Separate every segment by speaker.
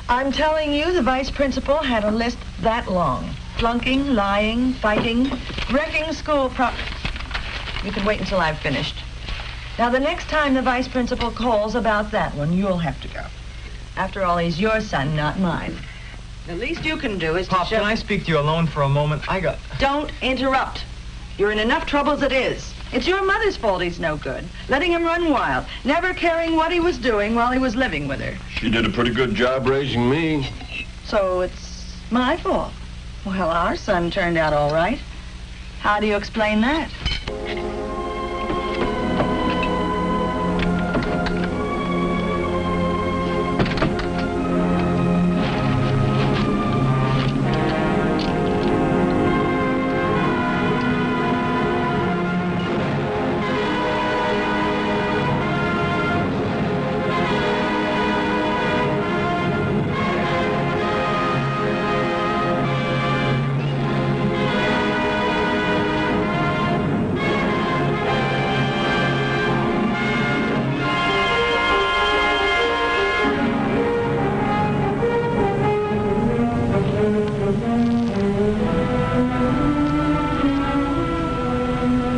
Speaker 1: I'm telling you, the vice principal had a list that long. Flunking, lying, fighting, wrecking school You can wait until I've finished. Now, the next time the vice principal calls about that one, you'll have to go. After all, he's your son, not mine. The least you can do is
Speaker 2: Pop,
Speaker 1: to show...
Speaker 2: can I speak to you alone for a moment?
Speaker 1: Don't interrupt. You're in enough trouble as it is. It's your mother's fault he's no good. Letting him run wild, never caring what he was doing while he was living with her.
Speaker 3: She did a pretty good job raising me.
Speaker 1: So it's my fault. Well, our son turned out all right. How do you explain that?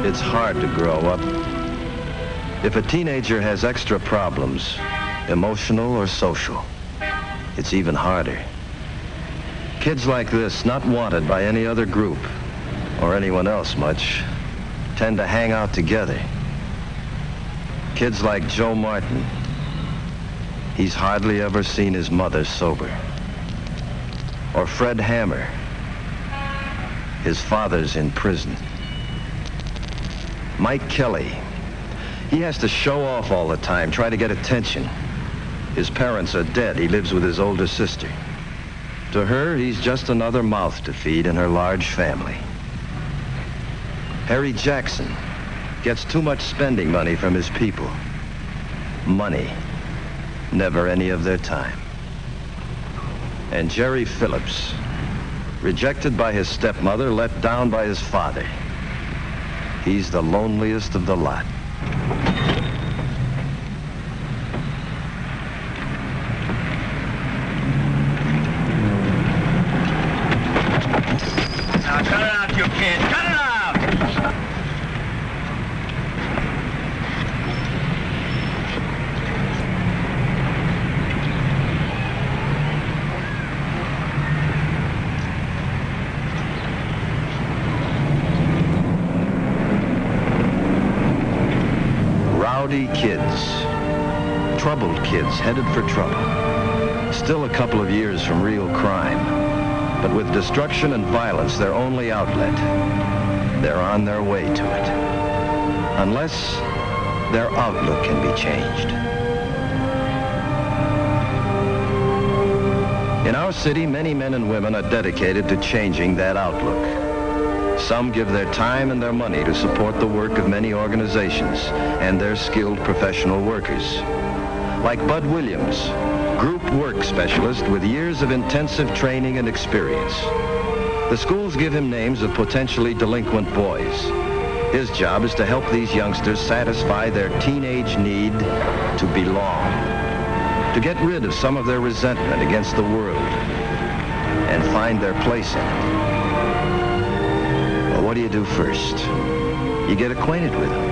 Speaker 4: It's hard to grow up. If a teenager has extra problems, emotional or social, it's even harder. Kids like this, not wanted by any other group, or anyone else much, tend to hang out together. Kids like Joe Martin, he's hardly ever seen his mother sober. Or Fred Hammer, his father's in prison. Mike Kelly, he has to show off all the time, try to get attention. His parents are dead. He lives with his older sister. To her, he's just another mouth to feed in her large family. Harry Jackson gets too much spending money from his people. Money, never any of their time. And Jerry Phillips, rejected by his stepmother, let down by his father. He's the loneliest of the lot.
Speaker 2: Now cut it out, you kid. Cut it out!
Speaker 4: Rowdy kids, troubled kids headed for trouble. Still a couple of years from real crime, but with destruction and violence their only outlet, they're on their way to it. Unless their outlook can be changed. In our city, many men and women are dedicated to changing that outlook. Some give their time and their money to support the work of many organizations and their skilled professional workers. Like Bud Williams, group work specialist with years of intensive training and experience. The schools give him names of potentially delinquent boys. His job is to help these youngsters satisfy their teenage need to belong, to get rid of some of their resentment against the world and find their place in it. What do you do first? You get acquainted with them.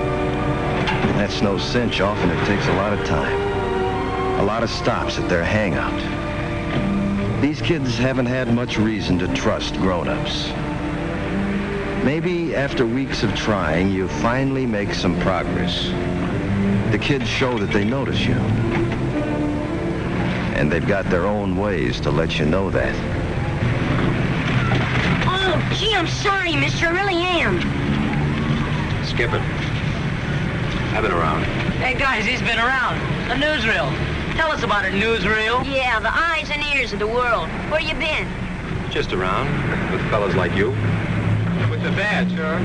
Speaker 4: That's no cinch. Often it takes a lot of time. A lot of stops at their hangout. These kids haven't had much reason to trust grown-ups. Maybe after weeks of trying, you finally make some progress. The kids show that they notice you. And they've got their own ways to let you know that.
Speaker 5: Oh, gee, I'm sorry, mister. I really am.
Speaker 6: Skip it. Have it around.
Speaker 2: Hey, guys, he's been around. A newsreel. Tell us about it, newsreel.
Speaker 5: Yeah, the eyes and ears of the world. Where you been?
Speaker 6: Just around, with fellas like you.
Speaker 2: With the badge, huh?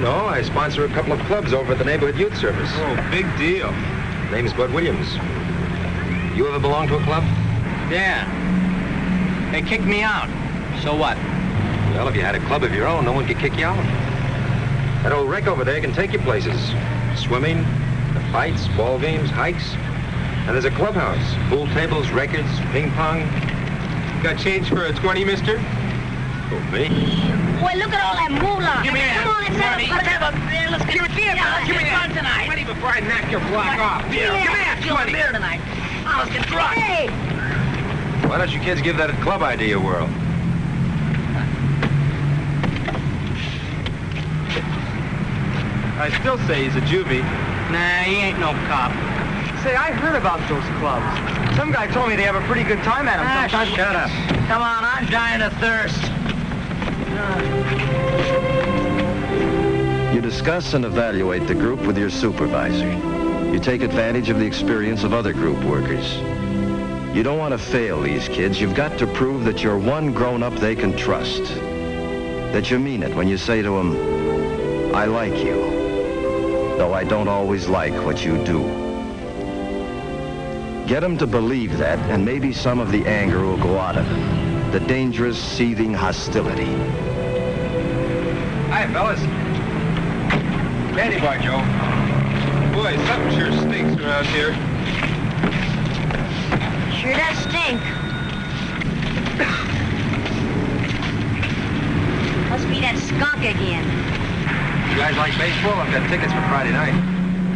Speaker 6: No, I sponsor a couple of clubs over at the Neighborhood Youth Service.
Speaker 2: Oh, big deal.
Speaker 6: Name's Bud Williams. You ever belong to a club?
Speaker 2: Yeah. They kicked me out. So what?
Speaker 6: Well, if you had a club of your own, no one could kick you out. That old wreck over there can take you places. Swimming, the fights, ball games, hikes. And there's a clubhouse. Pool tables, records, ping pong.
Speaker 7: Got change for a 20, mister?
Speaker 6: Oh, me?
Speaker 5: Boy, look at all that moolah.
Speaker 2: Give me that.
Speaker 5: Come on, let's have a...
Speaker 2: Let's get a beer. Let's
Speaker 7: Give me
Speaker 2: get
Speaker 7: that.
Speaker 2: fun tonight.
Speaker 7: Ready before I knock your block off.
Speaker 2: Beer.
Speaker 5: Yeah.
Speaker 2: Give me that. Give me a beer tonight. Oh, let's get drunk.
Speaker 5: Hey!
Speaker 6: Why don't you kids give that club idea a whirl?
Speaker 7: I still say he's a juvie.
Speaker 2: Nah, he ain't no cop.
Speaker 8: Say, I heard about those clubs. Some guy told me they have a pretty good time at them sometimes.
Speaker 2: Shut up. Come on, I'm dying of thirst.
Speaker 4: You discuss and evaluate the group with your supervisor. You take advantage of the experience of other group workers. You don't want to fail these kids. You've got to prove that you're one grown-up they can trust. That you mean it when you say to them, I like you, though I don't always like what you do. Get them to believe that, and maybe some of the anger will go out of them. The dangerous, seething hostility.
Speaker 6: Hi, fellas. Candy bar, Joe.
Speaker 7: Boy, something sure stinks around here.
Speaker 5: Sure does stink. Must be that skunk again.
Speaker 6: You guys like baseball? I've got tickets for Friday night.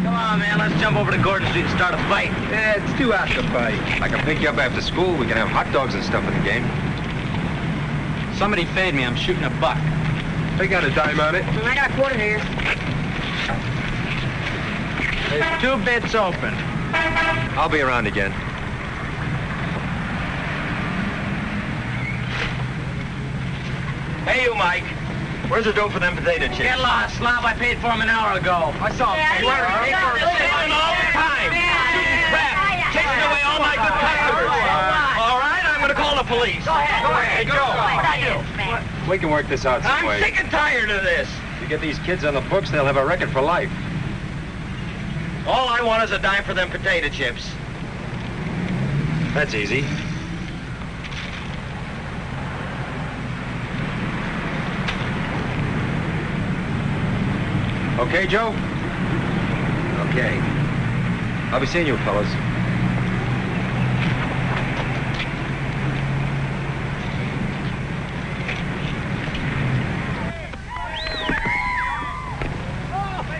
Speaker 2: Come on, man. Let's jump over to Gordon Street and start a fight.
Speaker 7: It's too hot to fight.
Speaker 6: I can pick you up after school. We can have hot dogs and stuff in the game.
Speaker 2: Somebody fade me. I'm shooting a buck.
Speaker 7: They got a dime on it.
Speaker 5: I got a quarter here.
Speaker 2: There's 2 bits open.
Speaker 6: I'll be around again.
Speaker 2: Hey, you, Mike.
Speaker 4: Where's the dough for them potato chips?
Speaker 2: Get lost, slob. I paid for him an hour ago.
Speaker 8: I saw him.
Speaker 5: Yeah,
Speaker 8: Hey,
Speaker 5: yeah,
Speaker 8: where-
Speaker 5: yeah.
Speaker 2: All the time. Shooting crap. Chasing away all my good customers. All right, I'm going to call the police.
Speaker 5: Go ahead.
Speaker 2: Hey, Joe.
Speaker 6: We can work this out some
Speaker 2: I'm
Speaker 6: way.
Speaker 2: sick and tired of this.
Speaker 6: If you get these kids on the books, they'll have a record for life.
Speaker 2: All I want is a dime for them potato chips.
Speaker 6: That's easy. Okay, Joe? Okay. I'll be seeing you, fellas.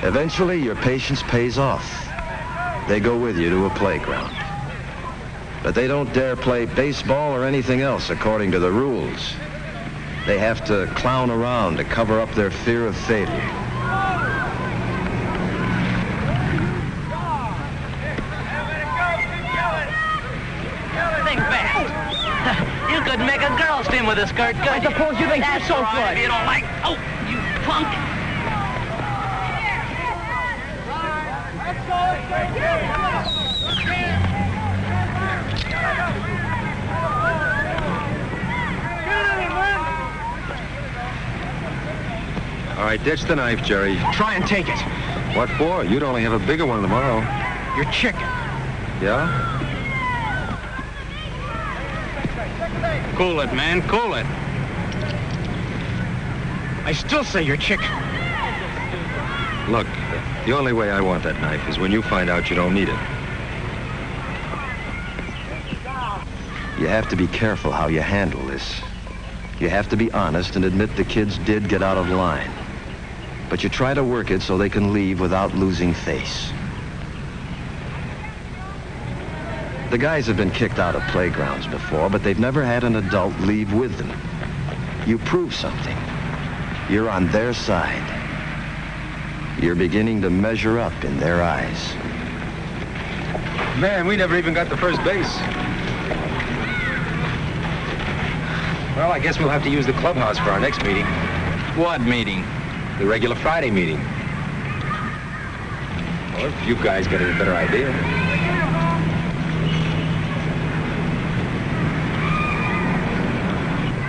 Speaker 4: Eventually, your patience pays off. They go with you to a playground. But they don't dare play baseball or anything else according to the rules. They have to clown around to cover up their fear of failure.
Speaker 2: Think fast. You could make a girl's team with a skirt, could
Speaker 8: I suppose you think you're so
Speaker 2: right.
Speaker 8: good.
Speaker 2: You don't like... Oh, you punk.
Speaker 6: All right, ditch the knife, Jerry.
Speaker 8: Try and take it.
Speaker 6: What for? You'd only have a bigger one tomorrow.
Speaker 8: You're chicken.
Speaker 6: Yeah?
Speaker 2: Cool it, man. Cool it.
Speaker 8: I still say you're chicken.
Speaker 6: Look, the only way I want that knife is when you find out you don't need it.
Speaker 4: You have to be careful how you handle this. You have to be honest and admit the kids did get out of line. But you try to work it so they can leave without losing face. The guys have been kicked out of playgrounds before, but they've never had an adult leave with them. You prove something. You're on their side. You're beginning to measure up in their eyes.
Speaker 6: Man, we never even got to first base. Well, I guess we'll have to use the clubhouse for our next meeting.
Speaker 2: What meeting?
Speaker 6: The regular Friday meeting. Well, if you guys get a better idea.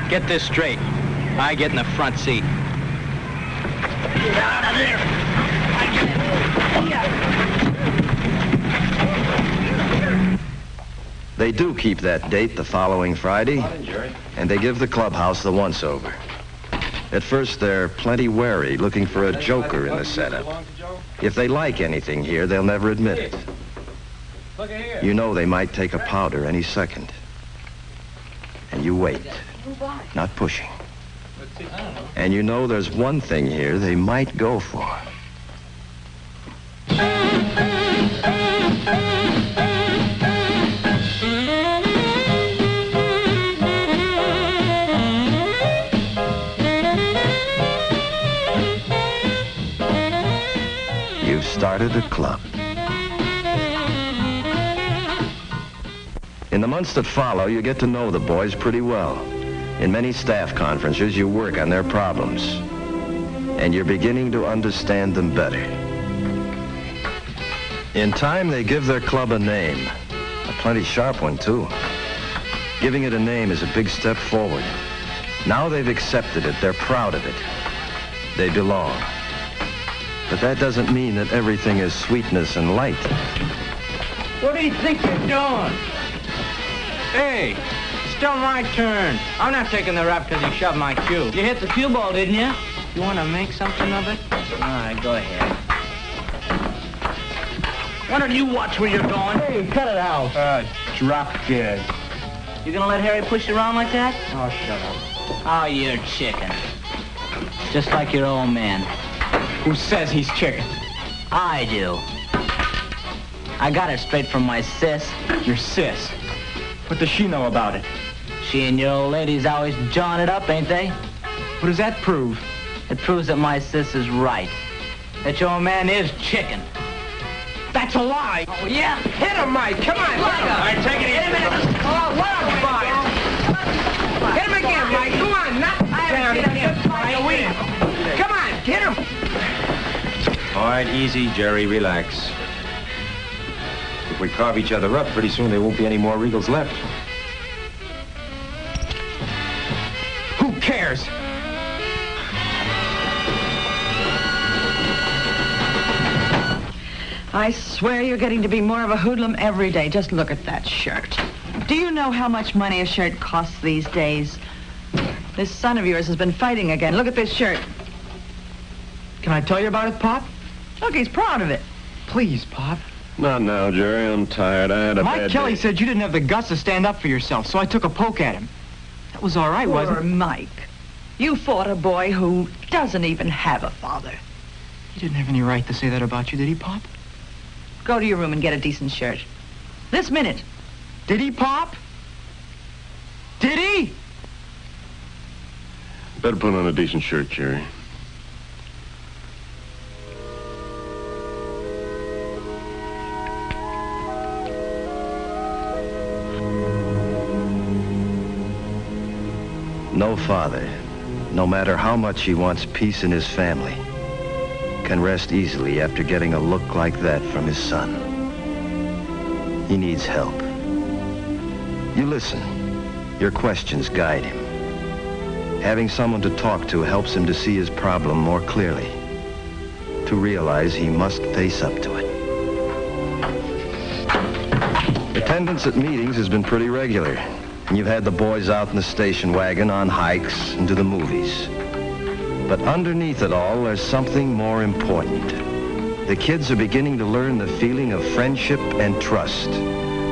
Speaker 2: Get this straight. I get in the front seat. Get out of there!
Speaker 4: They do keep that date the following Friday, and they give the clubhouse the once-over. At first, they're plenty wary, looking for a joker in the setup. If they like anything here, they'll never admit it.
Speaker 7: Look at here.
Speaker 4: You know they might take a powder any second. And you wait, not pushing. And you know there's one thing here they might go for. You've started a club. In the months that follow, you get to know the boys pretty well. In many staff conferences, you work on their problems. And you're beginning to understand them better. In time, they give their club a name. A plenty sharp one, too. Giving it a name is a big step forward. Now they've accepted it. They're proud of it. They belong. But that doesn't mean that everything is sweetness and light.
Speaker 8: What do you think you're doing? Hey, still my turn. I'm not taking the rap because you shoved my cue. You hit the cue ball, didn't you? You want to make something of it? All right, go ahead. Why don't you watch where you're going?
Speaker 7: Hey, cut it out. Drop dead.
Speaker 8: You gonna let Harry push you around like that?
Speaker 7: Oh, shut up.
Speaker 8: Oh, you're chicken. Just like your old man.
Speaker 7: Who says he's chicken?
Speaker 8: I do. I got it straight from my sis.
Speaker 7: Your sis. What does she know about it?
Speaker 8: She and your old lady's always jawing it up, ain't they?
Speaker 7: What does that prove?
Speaker 8: It proves that my sis is right. That your old man is chicken.
Speaker 7: That's a lie.
Speaker 8: Oh, yeah?
Speaker 7: Hit him, Mike. Come on.
Speaker 8: All
Speaker 2: right, take it easy.
Speaker 7: Oh, what a fight. Hit him again, Mike. Come on. Knock him down again. Come on. Hit him.
Speaker 6: All right, easy, Jerry. Relax. If we carve each other up, pretty soon there won't be any more Regals left.
Speaker 7: Who cares?
Speaker 1: I swear you're getting to be more of a hoodlum every day. Just look at that shirt. Do you know how much money a shirt costs these days? This son of yours has been fighting again. Look at this shirt.
Speaker 7: Can I tell you about it, Pop?
Speaker 1: Look, he's proud of it.
Speaker 7: Please, Pop.
Speaker 3: Not now, Jerry. I'm tired. I had a
Speaker 7: Mike
Speaker 3: bad
Speaker 7: Kelly
Speaker 3: day.
Speaker 7: said you didn't have the guts to stand up for yourself, so I took a poke at him. That was all right, wasn't
Speaker 1: Poor
Speaker 7: it?
Speaker 1: Mike. You fought a boy who doesn't even have a father.
Speaker 7: He didn't have any right to say that about you, did he, Pop?
Speaker 1: Go to your room and get a decent shirt. This minute.
Speaker 7: Did he, Pop? Did he?
Speaker 3: Better put on a decent shirt, Jerry.
Speaker 4: No father, no matter how much he wants peace in his family, can rest easily after getting a look like that from his son. He needs help. You listen. Your questions guide him. Having someone to talk to helps him to see his problem more clearly, to realize he must face up to it. Attendance at meetings has been pretty regular, and you've had the boys out in the station wagon on hikes and to the movies. But underneath it all, there's something more important. The kids are beginning to learn the feeling of friendship and trust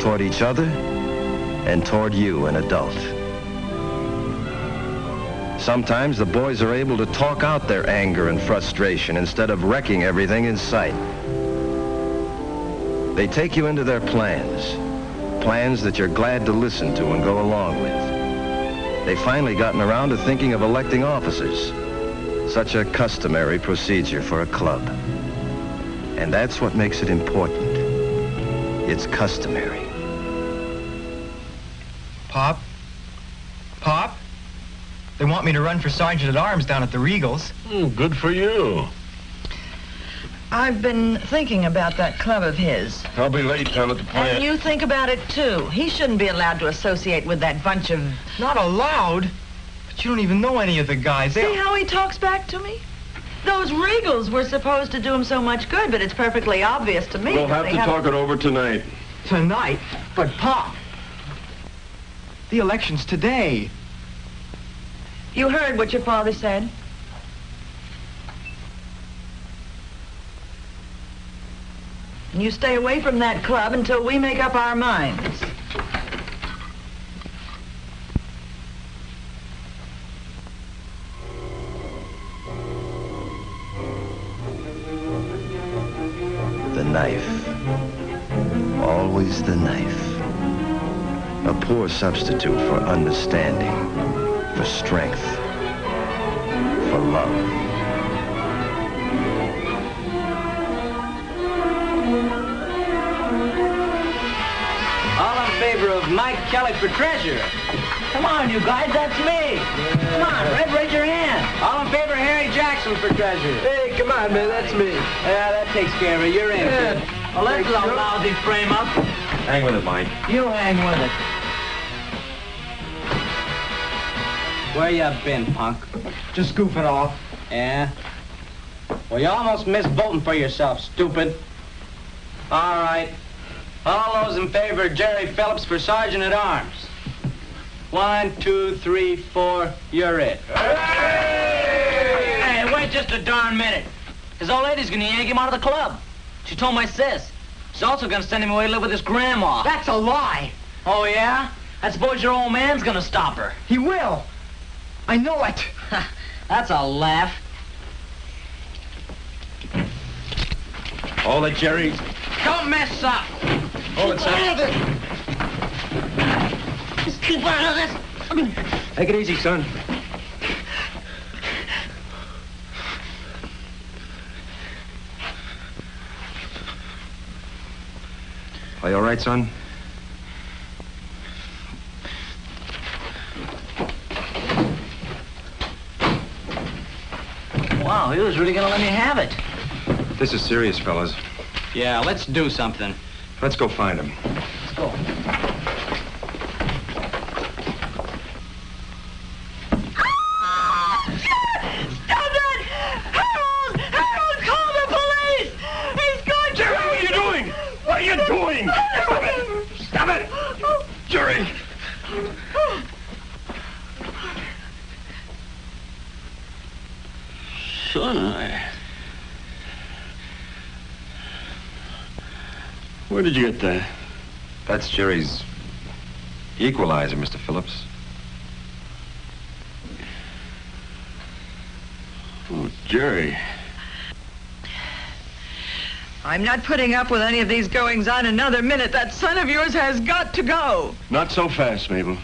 Speaker 4: toward each other and toward you, an adult. Sometimes the boys are able to talk out their anger and frustration instead of wrecking everything in sight. They take you into their plans that you're glad to listen to and go along with. They've finally gotten around to thinking of electing officers, such a customary procedure for a club. And that's what makes it important. It's customary.
Speaker 8: Pop? Pop? They want me to run for Sergeant at Arms down at the Regals.
Speaker 3: Good for you.
Speaker 1: I've been thinking about that club of his.
Speaker 3: I'll be late down at the plant.
Speaker 1: And you think about it, too. He shouldn't be allowed to associate with that bunch of...
Speaker 8: Not allowed? But you don't even know any of the guys.
Speaker 1: See how he talks back to me? Those Regals were supposed to do him so much good, but it's perfectly obvious to me
Speaker 3: We'll
Speaker 1: that
Speaker 3: have
Speaker 1: they
Speaker 3: to
Speaker 1: haven't-
Speaker 3: talk it over tonight.
Speaker 8: Tonight? But, Pop, the election's today.
Speaker 1: You heard what your father said? And you stay away from that club until we make up our minds.
Speaker 4: The knife. Always the knife. A poor substitute for understanding, for strength, for love.
Speaker 8: All in favor of Mike Kelly for treasurer. Come on, you guys, that's me. Come on, Red, raise your hand. All in favor of Harry Jackson for treasurer.
Speaker 7: Hey, come on, man, that's me.
Speaker 8: Yeah, that takes care of it. You're in.
Speaker 7: Yeah.
Speaker 8: Well, that's a lousy frame up.
Speaker 6: Hang with it, Mike.
Speaker 8: You hang with it. Where you been, punk?
Speaker 7: Just goofing off.
Speaker 8: Yeah? Well, you almost missed voting for yourself, stupid. All right. All those in favor of Jerry Phillips for sergeant at arms. 1, 2, 3, 4. You're it. Hey, wait just a darn minute. His old lady's gonna yank him out of the club. She told my sis. She's also gonna send him away to live with his grandma.
Speaker 7: That's a lie.
Speaker 8: Oh, yeah? I suppose your old man's gonna stop her.
Speaker 7: He will. I know it.
Speaker 8: That's a laugh.
Speaker 6: Hold it, Jerry.
Speaker 8: Don't mess up.
Speaker 6: Hold it, son.
Speaker 5: Just keep out of this.
Speaker 6: Take it easy, son. Are you all right, son?
Speaker 8: Wow, he was really gonna let me have it.
Speaker 6: This is serious, fellas.
Speaker 8: Yeah, let's do something.
Speaker 6: Let's go find him.
Speaker 8: Let's go.
Speaker 1: Stop it! Harold! Harold, call the police! He's going to...
Speaker 3: Jerry, what are you doing? What are you doing? Stop it! Stop it! Jerry! Son, where did you get that?
Speaker 6: That's Jerry's equalizer, Mr. Phillips.
Speaker 3: Oh, Jerry.
Speaker 1: I'm not putting up with any of these goings-on another minute. That son of yours has got to go.
Speaker 3: Not so fast, Mabel.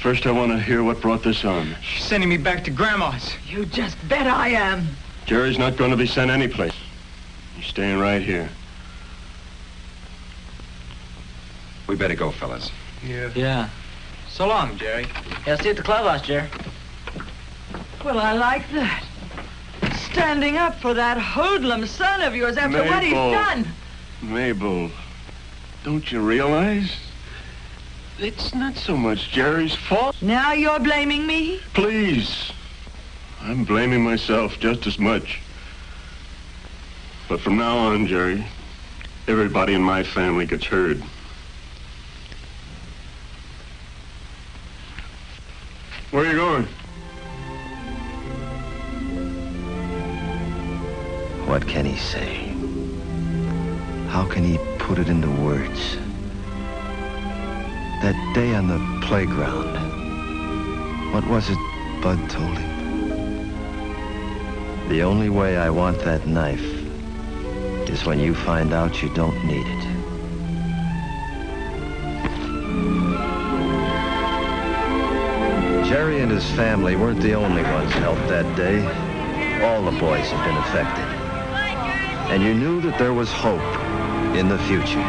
Speaker 3: First, I want to hear what brought this on.
Speaker 7: She's sending me back to Grandma's.
Speaker 1: You just bet I am.
Speaker 3: Jerry's not going to be sent anyplace. He's staying right here.
Speaker 6: We better go, fellas.
Speaker 8: Yeah. So long, Jerry. Yeah, see you at the clubhouse, Jerry.
Speaker 1: Well, I like that. Standing up for that hoodlum son of yours after what he's
Speaker 3: Mabel.
Speaker 1: done.
Speaker 3: Mabel, don't you realize? It's not so much Jerry's fault.
Speaker 1: Now you're blaming me?
Speaker 3: Please. I'm blaming myself just as much. But from now on, Jerry, everybody in my family gets heard. Where are you going?
Speaker 4: What can he say? How can he put it into words? That day on the playground, what was it Bud told him? The only way I want that knife is when you find out you don't need it. Jerry and his family weren't the only ones helped that day. All the boys had been affected. And you knew that there was hope in the future.